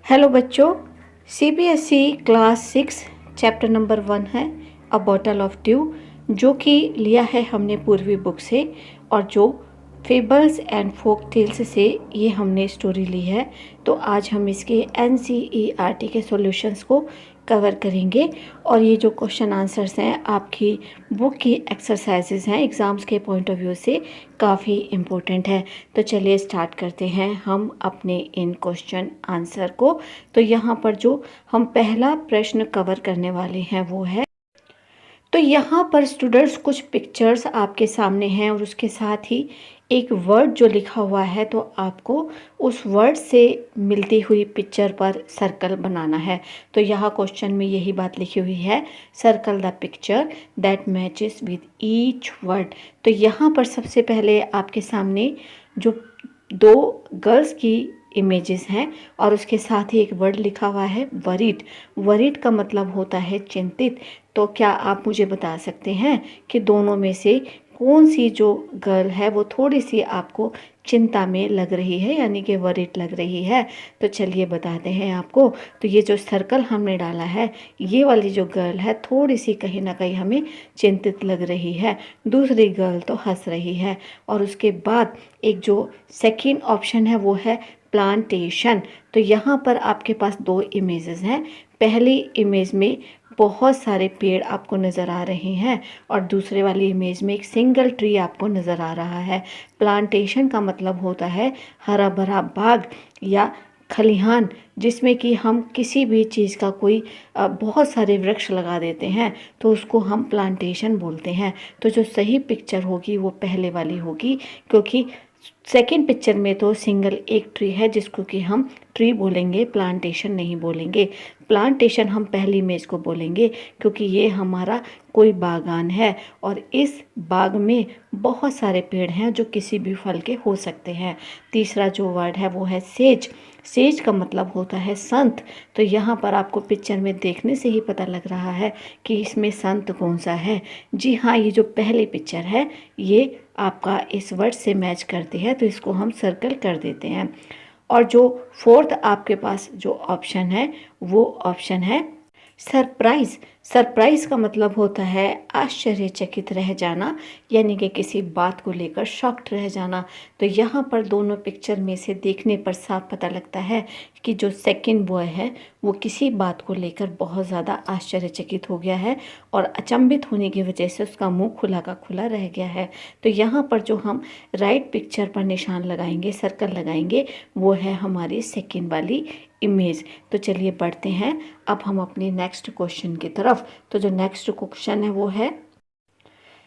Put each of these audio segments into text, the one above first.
Hello बच्चों, CBSE class 6 chapter number 1 है अ bottle of due, जो कि लिया है हमने पूर्वी बुक से और जो फेबल्स एंड फोक टेल्स से ये हमने स्टोरी ली है। तो आज हम इसके एनसीईआरटी के सॉल्यूशंस को कवर करेंगे और ये जो क्वेश्चन आंसर्स हैं आपकी बुक की एक्सरसाइजेज हैं, एग्ज़ाम्स के पॉइंट ऑफ व्यू से काफ़ी इम्पोर्टेंट है। तो चलिए स्टार्ट करते हैं हम अपने इन क्वेश्चन आंसर को। तो यहाँ पर जो हम पहला प्रश्न कवर करने वाले हैं वो है, तो यहाँ पर स्टूडेंट्स कुछ पिक्चर्स आपके सामने हैं और उसके साथ ही एक वर्ड जो लिखा हुआ है, तो आपको उस वर्ड से मिलती हुई पिक्चर पर सर्कल बनाना है। तो यहाँ क्वेश्चन में यही बात लिखी हुई है, circle the picture that matches with each word. तो यहाँ पर सबसे पहले आपके सामने जो दो गर्ल्स की इमेजेस हैं और उसके साथ ही एक वर्ड लिखा हुआ है वरीड। वरीड का मतलब होता है चिंतित। तो क्या आप मुझे बता सकते हैं कि दोनों में से कौन सी जो गर्ल है वो थोड़ी सी आपको चिंता में लग रही है, यानी कि वरीड लग रही है? तो चलिए बताते हैं आपको। तो ये जो सर्कल हमने डाला है, ये वाली जो गर्ल है थोड़ी सी कहीं ना कहीं हमें चिंतित लग रही है, दूसरी गर्ल तो हंस रही है। और उसके बाद एक जो सेकंड ऑप्शन है वो है प्लांटेशन। तो यहाँ पर आपके पास दो इमेजेस हैं। पहली इमेज में बहुत सारे पेड़ आपको नज़र आ रहे हैं और दूसरे वाली इमेज में एक सिंगल ट्री आपको नज़र आ रहा है। प्लांटेशन का मतलब होता है हरा भरा बाग या खलिहान, जिसमें कि हम किसी भी चीज़ का कोई बहुत सारे वृक्ष लगा देते हैं, तो उसको हम प्लांटेशन बोलते हैं। तो जो सही पिक्चर होगी वो पहले वाली होगी, क्योंकि सेकेंड पिक्चर में तो सिंगल एक ट्री है जिसको कि हम ट्री बोलेंगे, प्लांटेशन नहीं बोलेंगे। प्लांटेशन हम पहली इमेज को बोलेंगे क्योंकि ये हमारा कोई बागान है और इस बाग में बहुत सारे पेड़ हैं जो किसी भी फल के हो सकते हैं। तीसरा जो वर्ड है वो है सेज। सेज का मतलब होता है संत। तो यहाँ पर आपको पिक्चर में देखने से ही पता लग रहा है कि इसमें संत कौन सा है। जी हाँ, ये जो पहली पिक्चर है ये आपका इस वर्ड से मैच करती है, तो इसको हम सर्कल कर देते हैं। और जो फोर्थ आपके पास जो ऑप्शन है वो ऑप्शन है सरप्राइज। सरप्राइज का मतलब होता है आश्चर्यचकित रह जाना, यानी कि किसी बात को लेकर शॉक्ड रह जाना। तो यहाँ पर दोनों पिक्चर में से देखने पर साफ पता लगता है कि जो सेकंड बॉय है वो किसी बात को लेकर बहुत ज़्यादा आश्चर्यचकित हो गया है और अचंभित होने की वजह से उसका मुंह खुला का खुला रह गया है। तो यहाँ पर जो हम राइट पिक्चर पर निशान लगाएंगे, सर्कल लगाएंगे, वो है हमारी सेकंड वाली इमेज। तो चलिए बढ़ते हैं अब हम अपने नेक्स्ट क्वेश्चन की तरफ। तो जो नेक्स्ट क्वेश्चन है वो है,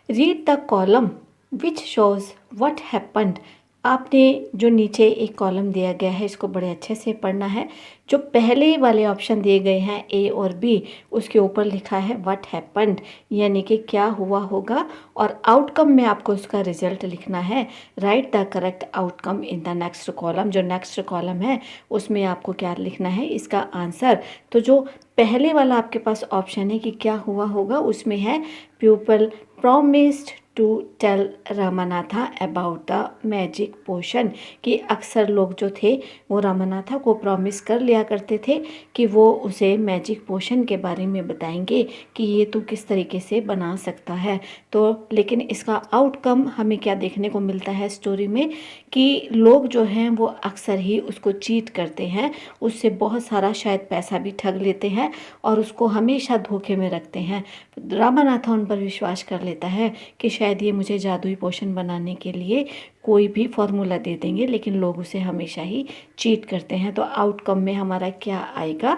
read the column which shows what happened. आपने जो नीचे एक कॉलम दिया गया है इसको बड़े अच्छे से पढ़ना है। जो पहले वाले ऑप्शन दिए गए हैं ए और बी, उसके ऊपर लिखा है व्हाट हैपेंड, यानी कि क्या हुआ होगा, और आउटकम में आपको उसका रिजल्ट लिखना है। Right the correct outcome in the next column. जो नेक्स्ट कॉलम है उसमें आपको क्या लिखना है, इसका आंसर। तो जो पहले वाला आपके पास ऑप्शन है कि क्या हुआ होगा, उसमें है people promised to tell Ramanatha about the magic potion. कि अक्सर लोग जो थे वो रामानाथा को प्रॉमिस कर लिया करते थे कि वो उसे मैजिक पोशन के बारे में बताएंगे कि ये तू किस तरीके से बना सकता है। तो लेकिन इसका आउटकम हमें क्या देखने को मिलता है स्टोरी में, कि लोग जो हैं वो अक्सर ही उसको चीट करते हैं, उससे बहुत सारा शायद पैसा भी ठग लेते हैं और उसको हमेशा धोखे में रखते हैं। रामानाथा उन पर विश्वास कर लेता है कि शायद ये मुझे जादुई पोशन बनाने के लिए कोई भी फॉर्मूला दे देंगे, लेकिन लोग उसे हमेशा ही चीट करते हैं। तो आउटकम में हमारा क्या आएगा,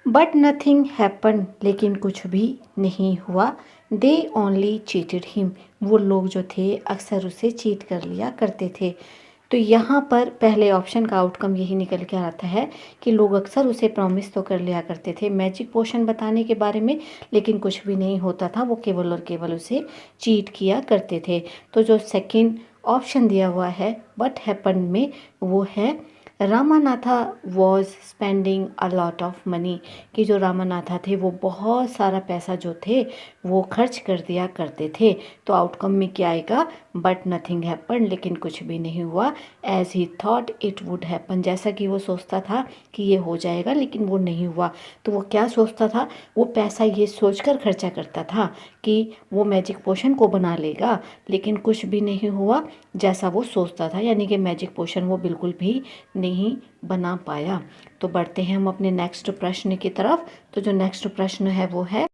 बट नथिंग हैपन, लेकिन कुछ भी नहीं हुआ। दे ओनली चीटेड हिम, वो लोग जो थे अक्सर उसे चीट कर लिया करते थे। तो यहाँ पर पहले ऑप्शन का आउटकम यही निकल के आता है कि लोग अक्सर उसे प्रॉमिस तो कर लिया करते थे मैजिक पोशन बताने के बारे में, लेकिन कुछ भी नहीं होता था, वो केवल और केवल उसे चीट किया करते थे। तो जो सेकंड ऑप्शन दिया हुआ है व्हाट हैपेंड में, वो है Ramanatha was spending a lot of money. कि जो रामानाथा थे वो बहुत सारा पैसा जो थे वो खर्च कर दिया करते थे। तो आउटकम में क्या आएगा, बट नथिंग हैपन, लेकिन कुछ भी नहीं हुआ। As he thought it would happen, जैसा कि वो सोचता था कि ये हो जाएगा, लेकिन वो नहीं हुआ। तो वो क्या सोचता था, वो पैसा ये सोचकर खर्चा करता था कि वो मैजिक पोशन को बना लेगा, लेकिन कुछ भी नहीं हुआ जैसा वो सोचता था, यानी कि मैजिक पोशन वो बिल्कुल भी नहीं बना पाया। तो बढ़ते हैं हम अपने नेक्स्ट प्रश्न की तरफ। तो जो नेक्स्ट प्रश्न है वो है,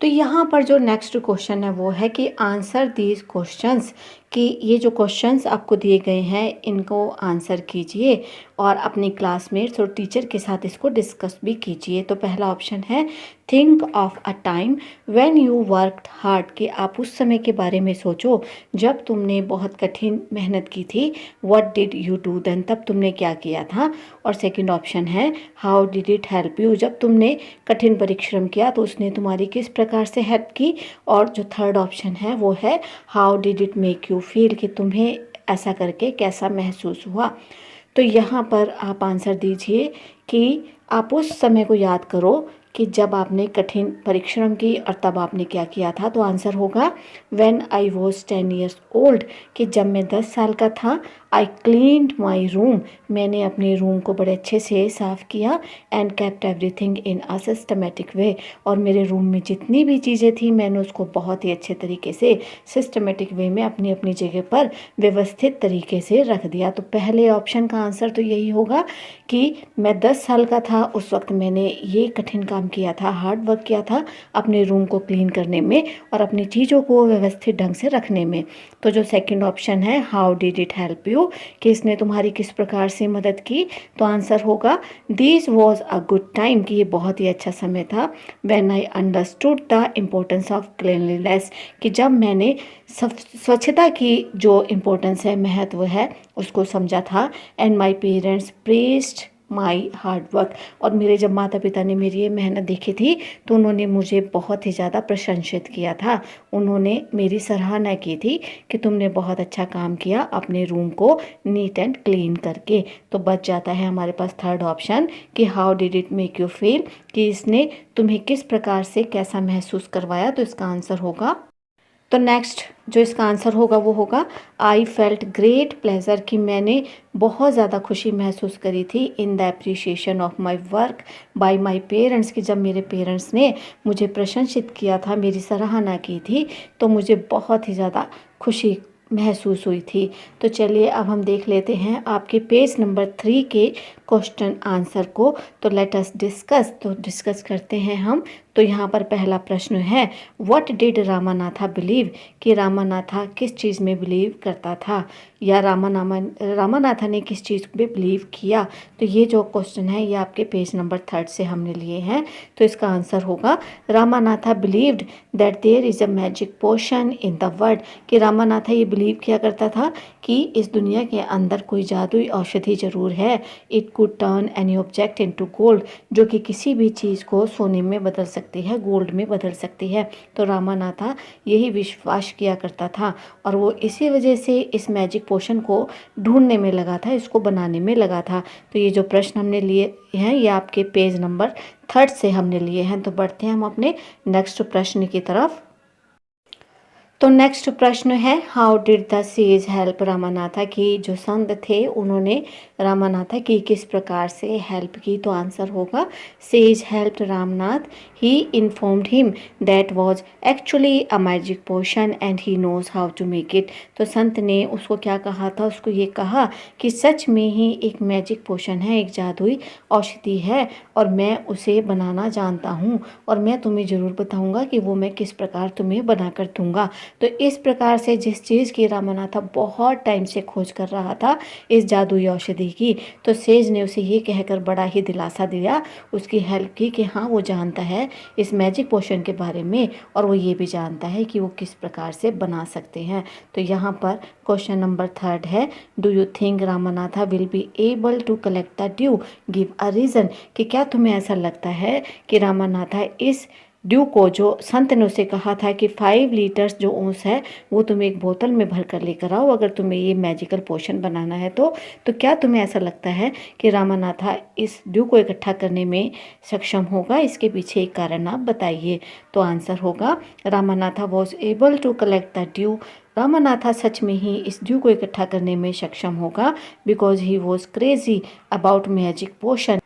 तो यहाँ पर जो नेक्स्ट क्वेश्चन है वो है कि आंसर दीज क्वेश्चंस, कि ये जो क्वेश्चंस आपको दिए गए हैं इनको आंसर कीजिए और अपनी क्लासमेट्स और टीचर के साथ इसको डिस्कस भी कीजिए। तो पहला ऑप्शन है think of a time when you worked hard, कि आप उस समय के बारे में सोचो जब तुमने बहुत कठिन मेहनत की थी। What did you do then, तब तुमने क्या किया था। और सेकंड ऑप्शन है how did it help you, जब तुमने कठिन परिश्रम किया तो उसने तुम्हारी किस प्रकार से हेल्प की। और जो थर्ड ऑप्शन है वो है how did it make you feel, कि तुम्हें ऐसा करके कैसा महसूस हुआ। तो यहाँ पर आप आंसर दीजिए कि आप उस समय को याद करो कि जब आपने कठिन परिश्रम की और तब आपने क्या किया था। तो आंसर होगा when I was 10 years old, कि जब मैं 10 साल का था। आई क्लीन्ड माई रूम, मैंने अपने रूम को बड़े अच्छे से साफ़ किया। And kept everything in a systematic way, और मेरे रूम में जितनी भी चीज़ें थी मैंने उसको बहुत ही अच्छे तरीके से सिस्टमेटिक वे में अपनी अपनी जगह पर व्यवस्थित तरीके से रख दिया। तो पहले ऑप्शन का आंसर तो यही होगा कि मैं 10 साल का था उस वक्त मैंने ये कठिन काम किया था, हार्ड वर्क किया था अपने रूम को क्लीन करने में और अपनी चीज़ों को व्यवस्थित ढंग से रखने में। तो जो सेकंड ऑप्शन है how did it help you, कि इसने तुम्हारी किस प्रकार से मदद की। तो आंसर होगा this was a good time, कि ये बहुत ही अच्छा समय था। When I understood the importance of cleanliness, कि जब मैंने स्वच्छता की जो इम्पोर्टेंस है, महत्व है, उसको समझा था। And my parents praised my hard work, और मेरे जब माता पिता ने मेरी ये मेहनत देखी थी तो उन्होंने मुझे बहुत ही ज़्यादा प्रशंसित किया था। उन्होंने मेरी सराहना की थी कि तुमने बहुत अच्छा काम किया अपने रूम को नीट एंड क्लीन करके। तो बच जाता है हमारे पास थर्ड ऑप्शन कि how did it make you feel, कि इसने तुम्हें किस प्रकार से कैसा महसूस करवाया। तो इसका आंसर होगा, तो नेक्स्ट जो इसका आंसर होगा वो होगा आई फेल्ट ग्रेट प्लेजर, कि मैंने बहुत ज़्यादा खुशी महसूस करी थी in the appreciation of my work by my parents, कि जब मेरे पेरेंट्स ने मुझे प्रशंसित किया था, मेरी सराहना की थी, तो मुझे बहुत ही ज़्यादा खुशी महसूस हुई थी। तो चलिए अब हम देख लेते हैं आपके पेज नंबर 3 के क्वेश्चन आंसर को। तो लेट अस डिस्कस, तो डिस्कस करते हैं हम। तो यहाँ पर पहला प्रश्न है व्हाट डिड रामानाथा बिलीव, कि रामानाथा किस चीज़ में बिलीव करता था, या रामानाथा ने किस चीज़ में बिलीव किया। तो ये जो क्वेश्चन है ये आपके पेज नंबर 3 से हमने लिए हैं। तो इसका आंसर होगा Ramanatha believed that there is a magic potion in the world, कि रामानाथा ये बिलीव किया करता था कि इस दुनिया के अंदर कोई जादुई औषधि ज़रूर है। It could turn any object into gold, जो कि किसी भी चीज़ को सोने में बदल सकती है, गोल्ड में बदल सकती है। तो रामानाथा यही विश्वास किया करता था और वो इसी वजह से इस मैजिक पोशन को ढूंढने में लगा था, इसको बनाने में लगा था। तो ये जो प्रश्न हमने लिए हैं ये आपके पेज नंबर 3 से हमने लिए हैं। तो बढ़ते हैं हम अपने नेक्स्ट प्रश्न की तरफ। तो नेक्स्ट प्रश्न है how did the sage help Ramanatha, की जो संत थे उन्होंने रामानाथा की किस प्रकार से हेल्प की। तो आंसर होगा sage helped Ramnath, he informed him that was actually a magic potion and he knows how to make it. तो संत ने उसको क्या कहा था, उसको ये कहा कि सच में ही एक मैजिक पोशन है, एक जादुई औषधि है और मैं उसे बनाना जानता हूँ और मैं तुम्हें ज़रूर बताऊँगा कि वो मैं किस प्रकार तुम्हें बना कर दूँगा। तो इस प्रकार से जिस चीज़ की रामानाथा बहुत टाइम से खोज कर रहा था, इस जादुई औषधि की, तो सेज ने उसे ये कहकर बड़ा ही दिलासा दिया, उसकी हेल्प की कि हाँ वो जानता है इस मैजिक पोशन के बारे में और वो ये भी जानता है कि वो किस प्रकार से बना सकते हैं। तो यहाँ पर क्वेश्चन नंबर 3 है do you think Ramanatha will be able to collect the due, give a reason, कि क्या तुम्हें ऐसा लगता है कि रामानाथा इस ड्यू को जो संत ने उसे कहा था कि 5 लीटर्स जो ओंस है वो तुम एक बोतल में भर कर लेकर आओ अगर तुम्हें ये मैजिकल पोशन बनाना है तो क्या तुम्हें ऐसा लगता है कि रामानाथा इस ड्यू को इकट्ठा करने में सक्षम होगा? इसके पीछे एक कारण आप बताइए। तो आंसर होगा Ramanatha was able to collect the due. Ramanatha सच में ही इस ड्यू को इकट्ठा करने में सक्षम होगा because he was crazy about magic potion,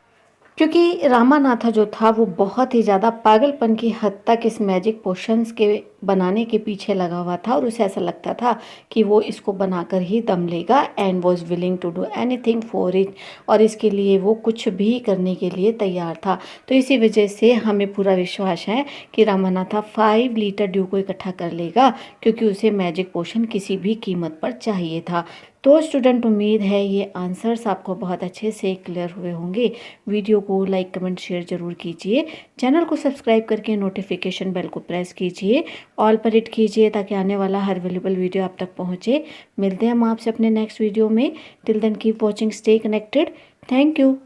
क्योंकि रामानाथा जो था वो बहुत ही ज़्यादा पागलपन की हद तक इस मैजिक पोशंस के बनाने के पीछे लगा हुआ था और उसे ऐसा लगता था कि वो इसको बनाकर ही दम लेगा and was willing to do anything for it, और इसके लिए वो कुछ भी करने के लिए तैयार था। तो इसी वजह से हमें पूरा विश्वास है कि रामानाथा 5 लीटर ड्यू को इकट्ठा कर लेगा क्योंकि उसे मैजिक पोशन किसी भी कीमत पर चाहिए था। तो स्टूडेंट, उम्मीद है ये आंसर्स आपको बहुत अच्छे से क्लियर हुए होंगे। वीडियो को लाइक कमेंट शेयर ज़रूर कीजिए। चैनल को सब्सक्राइब करके नोटिफिकेशन बेल को प्रेस कीजिए, ऑल पर हिट कीजिए ताकि आने वाला हर वैल्यूबल वीडियो आप तक पहुँचे। मिलते हैं हम आपसे अपने नेक्स्ट वीडियो में। Till then keep watching, stay connected. Thank you.